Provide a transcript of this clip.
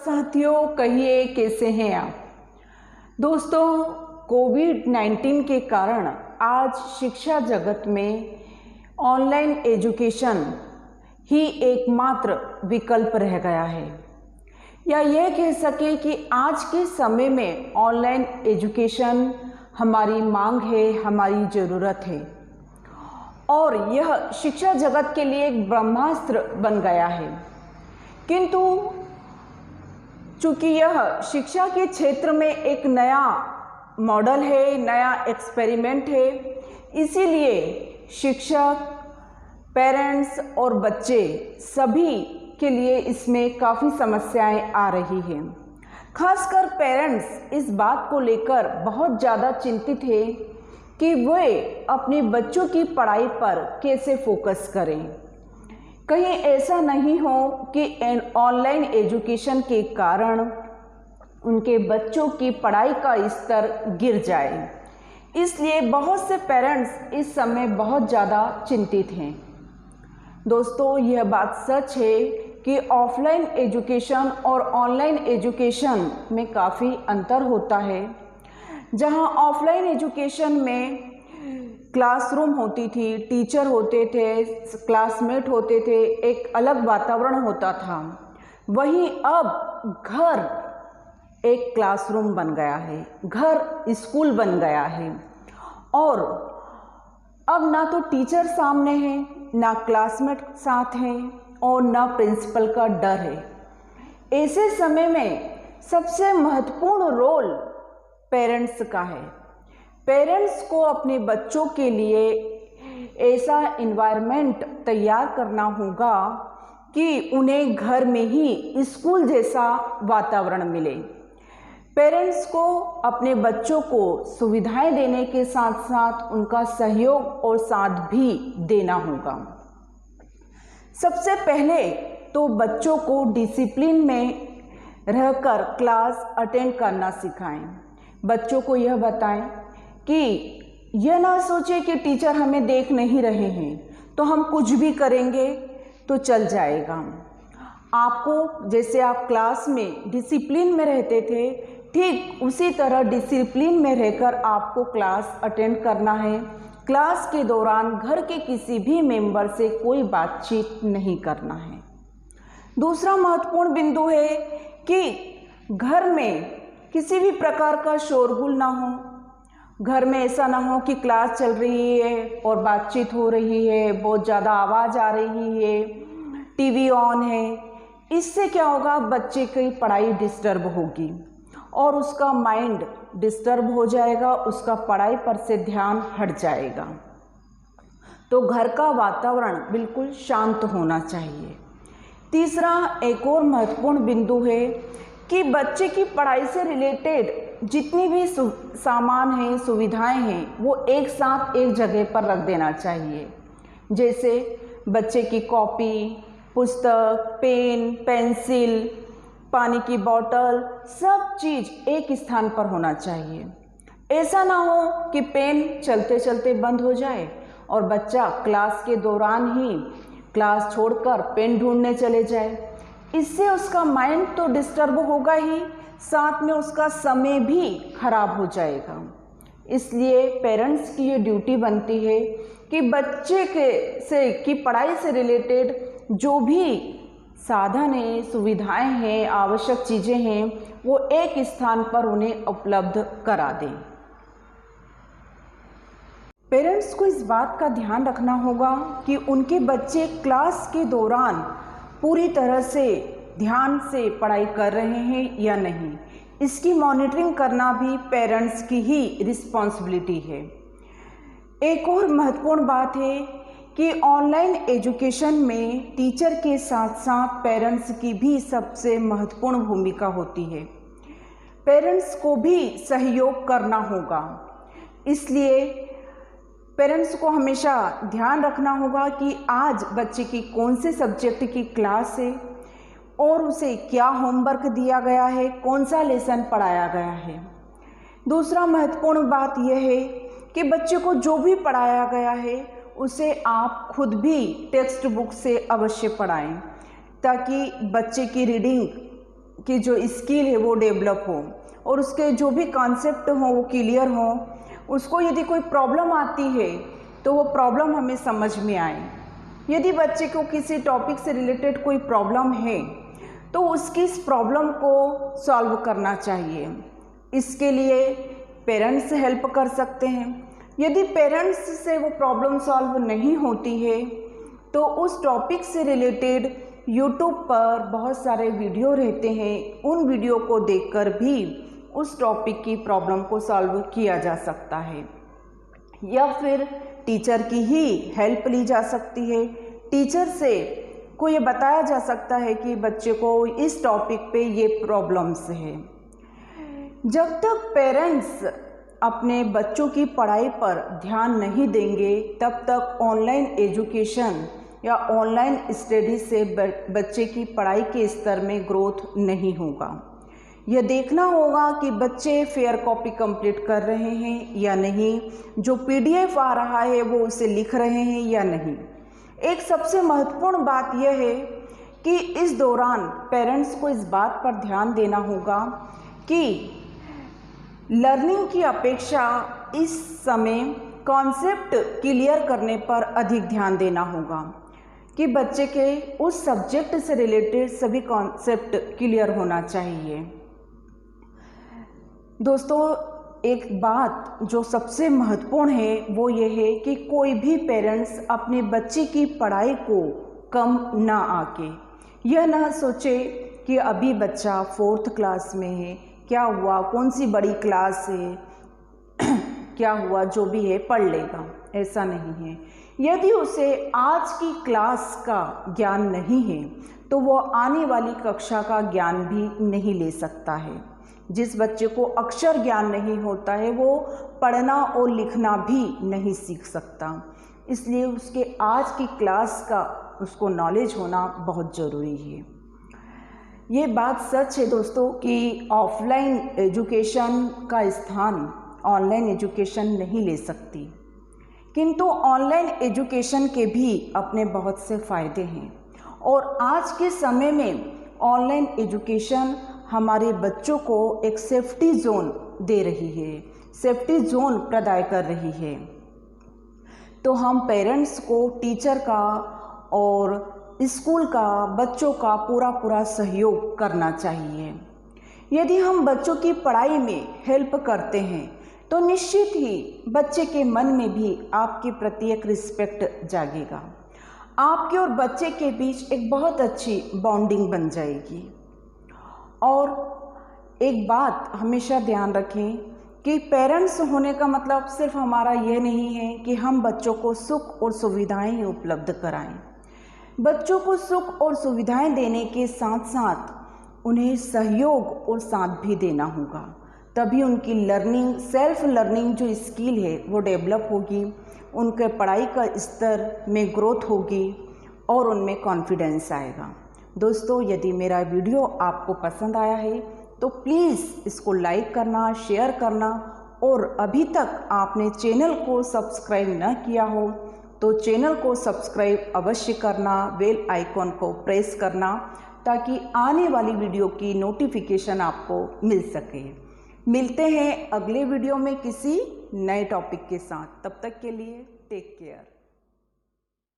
साथियों, कहिए कैसे हैं आप। दोस्तों, कोविड-19 के कारण आज शिक्षा जगत में ऑनलाइन एजुकेशन ही एकमात्र विकल्प रह गया है, या यह कह सके कि आज के समय में ऑनलाइन एजुकेशन हमारी मांग है, हमारी ज़रूरत है और यह शिक्षा जगत के लिए एक ब्रह्मास्त्र बन गया है। किंतु चूँकि यह शिक्षा के क्षेत्र में एक नया मॉडल है, नया एक्सपेरिमेंट है, इसीलिए शिक्षक, पेरेंट्स और बच्चे सभी के लिए इसमें काफ़ी समस्याएं आ रही हैं। खासकर पेरेंट्स इस बात को लेकर बहुत ज़्यादा चिंतित है कि वे अपने बच्चों की पढ़ाई पर कैसे फोकस करें। कहीं ऐसा नहीं हो कि ऑनलाइन एजुकेशन के कारण उनके बच्चों की पढ़ाई का स्तर गिर जाए। इसलिए बहुत से पेरेंट्स इस समय बहुत ज़्यादा चिंतित हैं। दोस्तों, यह बात सच है कि ऑफलाइन एजुकेशन और ऑनलाइन एजुकेशन में काफ़ी अंतर होता है। जहां ऑफलाइन एजुकेशन में क्लासरूम होती थी, टीचर होते थे, क्लासमेट होते थे, एक अलग वातावरण होता था, वहीं अब घर एक क्लासरूम बन गया है, घर स्कूल बन गया है और अब ना तो टीचर सामने है, ना क्लासमेट साथ हैं और ना प्रिंसिपल का डर है। ऐसे समय में सबसे महत्वपूर्ण रोल पेरेंट्स का है। पेरेंट्स को अपने बच्चों के लिए ऐसा एनवायरनमेंट तैयार करना होगा कि उन्हें घर में ही स्कूल जैसा वातावरण मिले। पेरेंट्स को अपने बच्चों को सुविधाएं देने के साथ साथ उनका सहयोग और साथ भी देना होगा। सबसे पहले तो बच्चों को डिसिप्लिन में रहकर क्लास अटेंड करना सिखाएं। बच्चों को यह बताएं कि यह ना सोचे कि टीचर हमें देख नहीं रहे हैं तो हम कुछ भी करेंगे तो चल जाएगा। आपको जैसे आप क्लास में डिसिप्लिन में रहते थे, ठीक उसी तरह डिसिप्लिन में रहकर आपको क्लास अटेंड करना है। क्लास के दौरान घर के किसी भी मेंबर से कोई बातचीत नहीं करना है। दूसरा महत्वपूर्ण बिंदु है कि घर में किसी भी प्रकार का शोरगुल ना हो। घर में ऐसा ना हो कि क्लास चल रही है और बातचीत हो रही है, बहुत ज़्यादा आवाज़ आ रही है, टीवी ऑन है। इससे क्या होगा, बच्चे की पढ़ाई डिस्टर्ब होगी और उसका माइंड डिस्टर्ब हो जाएगा, उसका पढ़ाई पर से ध्यान हट जाएगा। तो घर का वातावरण बिल्कुल शांत होना चाहिए। तीसरा एक और महत्वपूर्ण बिंदु है कि बच्चे की पढ़ाई से रिलेटेड जितनी भी सामान हैं, सुविधाएं हैं, वो एक साथ एक जगह पर रख देना चाहिए। जैसे बच्चे की कॉपी, पुस्तक, पेन, पेंसिल, पानी की बोतल, सब चीज़ एक स्थान पर होना चाहिए। ऐसा ना हो कि पेन चलते चलते बंद हो जाए और बच्चा क्लास के दौरान ही क्लास छोड़कर पेन ढूंढने चले जाए। इससे उसका माइंड तो डिस्टर्ब होगा ही, साथ में उसका समय भी खराब हो जाएगा। इसलिए पेरेंट्स की ये ड्यूटी बनती है कि बच्चे की पढ़ाई से रिलेटेड जो भी साधन है, सुविधाएं हैं, आवश्यक चीज़ें हैं, वो एक स्थान पर उन्हें उपलब्ध करा दें। पेरेंट्स को इस बात का ध्यान रखना होगा कि उनके बच्चे क्लास के दौरान पूरी तरह से ध्यान से पढ़ाई कर रहे हैं या नहीं। इसकी मॉनिटरिंग करना भी पेरेंट्स की ही रिस्पॉन्सिबिलिटी है। एक और महत्वपूर्ण बात है कि ऑनलाइन एजुकेशन में टीचर के साथ साथ पेरेंट्स की भी सबसे महत्वपूर्ण भूमिका होती है। पेरेंट्स को भी सहयोग करना होगा। इसलिए पेरेंट्स को हमेशा ध्यान रखना होगा कि आज बच्चे की कौन से सब्जेक्ट की क्लास है और उसे क्या होमवर्क दिया गया है, कौन सा लेसन पढ़ाया गया है। दूसरा महत्वपूर्ण बात यह है कि बच्चे को जो भी पढ़ाया गया है उसे आप खुद भी टेक्स्ट बुक से अवश्य पढ़ाएं, ताकि बच्चे की रीडिंग की जो स्किल है वो डेवलप हो और उसके जो भी कॉन्सेप्ट हों वो क्लियर हों। उसको यदि कोई प्रॉब्लम आती है तो वो प्रॉब्लम हमें समझ में आए। यदि बच्चे को किसी टॉपिक से रिलेटेड कोई प्रॉब्लम है तो उसकी इस प्रॉब्लम को सॉल्व करना चाहिए। इसके लिए पेरेंट्स हेल्प कर सकते हैं। यदि पेरेंट्स से वो प्रॉब्लम सॉल्व नहीं होती है तो उस टॉपिक से रिलेटेड यूट्यूब पर बहुत सारे वीडियो रहते हैं, उन वीडियो को देखकर भी उस टॉपिक की प्रॉब्लम को सॉल्व किया जा सकता है। या फिर टीचर की ही हेल्प ली जा सकती है। टीचर से को ये बताया जा सकता है कि बच्चे को इस टॉपिक पे ये प्रॉब्लम्स है। जब तक पेरेंट्स अपने बच्चों की पढ़ाई पर ध्यान नहीं देंगे तब तक ऑनलाइन एजुकेशन या ऑनलाइन स्टडी से बच्चे की पढ़ाई के स्तर में ग्रोथ नहीं होगा। यह देखना होगा कि बच्चे फेयर कॉपी कंप्लीट कर रहे हैं या नहीं, जो PDF आ रहा है वो उसे लिख रहे हैं या नहीं। एक सबसे महत्वपूर्ण बात यह है कि इस दौरान पेरेंट्स को इस बात पर ध्यान देना होगा कि लर्निंग की अपेक्षा इस समय कॉन्सेप्ट क्लियर करने पर अधिक ध्यान देना होगा कि बच्चे के उस सब्जेक्ट से रिलेटेड सभी कॉन्सेप्ट क्लियर होना चाहिए। दोस्तों, एक बात जो सबसे महत्वपूर्ण है वो ये है कि कोई भी पेरेंट्स अपने बच्चे की पढ़ाई को कम ना आके यह ना सोचे कि अभी बच्चा 4th क्लास में है, क्या हुआ, कौन सी बड़ी क्लास है, क्या हुआ, जो भी है पढ़ लेगा। ऐसा नहीं है। यदि उसे आज की क्लास का ज्ञान नहीं है तो वो आने वाली कक्षा का ज्ञान भी नहीं ले सकता है। जिस बच्चे को अक्षर ज्ञान नहीं होता है वो पढ़ना और लिखना भी नहीं सीख सकता। इसलिए उसके आज की क्लास का उसको नॉलेज होना बहुत ज़रूरी है। ये बात सच है दोस्तों कि ऑफलाइन एजुकेशन का स्थान ऑनलाइन एजुकेशन नहीं ले सकती, किंतु ऑनलाइन एजुकेशन के भी अपने बहुत से फ़ायदे हैं और आज के समय में ऑनलाइन एजुकेशन हमारे बच्चों को एक सेफ्टी जोन दे रही है, सेफ्टी जोन प्रदान कर रही है। तो हम पेरेंट्स को टीचर का और स्कूल का बच्चों का पूरा सहयोग करना चाहिए। यदि हम बच्चों की पढ़ाई में हेल्प करते हैं तो निश्चित ही बच्चे के मन में भी आपके प्रति एक रिस्पेक्ट जागेगा। आपके और बच्चे के बीच एक बहुत अच्छी बॉन्डिंग बन जाएगी। और एक बात हमेशा ध्यान रखें कि पेरेंट्स होने का मतलब सिर्फ हमारा यह नहीं है कि हम बच्चों को सुख और सुविधाएं उपलब्ध कराएं। बच्चों को सुख और सुविधाएं देने के साथ साथ उन्हें सहयोग और साथ भी देना होगा, तभी उनकी लर्निंग, सेल्फ लर्निंग जो स्किल है वो डेवलप होगी, उनके पढ़ाई का स्तर में ग्रोथ होगी और उनमें कॉन्फिडेंस आएगा। दोस्तों, यदि मेरा वीडियो आपको पसंद आया है तो प्लीज़ इसको लाइक करना, शेयर करना और अभी तक आपने चैनल को सब्सक्राइब न किया हो तो चैनल को सब्सक्राइब अवश्य करना, बेल आइकॉन को प्रेस करना ताकि आने वाली वीडियो की नोटिफिकेशन आपको मिल सके। मिलते हैं अगले वीडियो में किसी नए टॉपिक के साथ। तब तक के लिए टेक केयर।